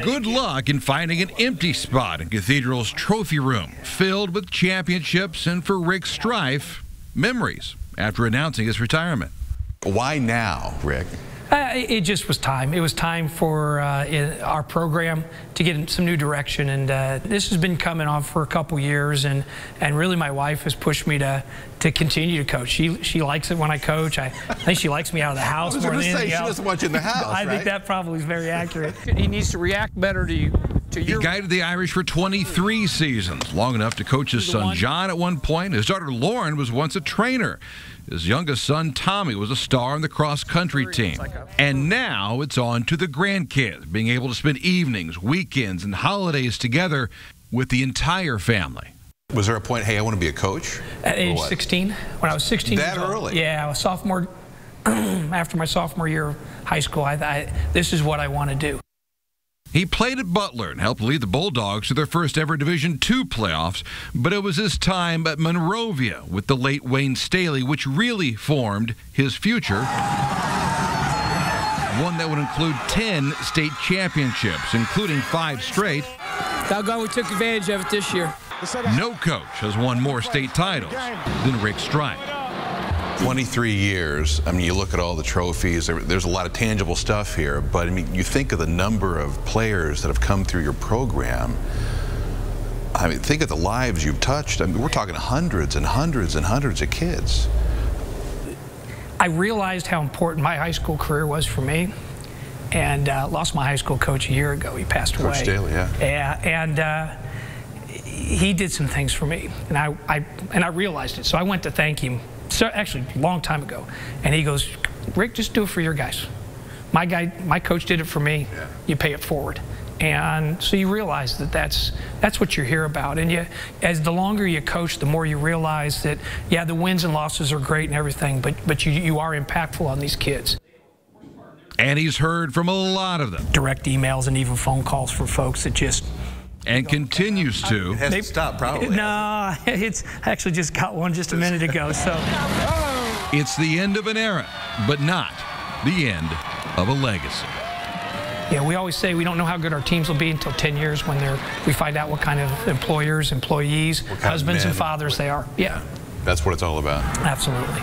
Good luck in finding an empty spot in Cathedral's trophy room, filled with championships and, for Rick Streiff, memories after announcing his retirement. Why now, Rick? It just was time. It was time for our program to get in some new direction, and this has been coming on for a couple years, and really my wife has pushed me to continue to coach. She likes it when I coach. I think she likes me out of the house more than anything else. She doesn't want you in the house, I think that probably is very accurate. He needs to react better to you. He guided the Irish for 23 seasons, long enough to coach his son John at one point. His daughter Lauren was once a trainer. His youngest son Tommy was a star on the cross-country team. And now it's on to the grandkids, being able to spend evenings, weekends, and holidays together with the entire family. Was there a point, hey, I want to be a coach? At age 16, when I was 16 years old. That early? Yeah, I was sophomore. After my sophomore year of high school, this is what I want to do. He played at Butler and helped lead the Bulldogs to their first ever Division II playoffs, but it was his time at Monrovia with the late Wayne Staley which really formed his future. One that would include 10 state championships, including 5 straight. Doggone, we took advantage of it this year. No coach has won more state titles than Rick Streiff. 23 years, I mean, you look at all the trophies, there's a lot of tangible stuff here, but I mean, you think of the number of players that have come through your program. I mean, think of the lives you've touched. I mean, we're talking hundreds and hundreds and hundreds of kids. I realized how important my high school career was for me, and lost my high school coach a year ago. He passed away. Coach Staley, yeah. And he did some things for me, and I realized it. So I went to thank him. So actually, a long time ago, and he goes, "Rick, just do it for your guys. My coach did it for me. Yeah. You pay it forward." And so you realize that that's what you're here about. And as the longer you coach, the more you realize that, yeah, the wins and losses are great and everything, but you are impactful on these kids. And he's heard from a lot of them. Direct emails and even phone calls from folks that just. And continues to. It hasn't stopped, probably. No, it's actually just got one just a minute ago. So it's the end of an era, but not the end of a legacy. Yeah, we always say we don't know how good our teams will be until 10 years when we find out what kind of employers, employees, husbands, and fathers they are. Yeah. That's what it's all about. Absolutely.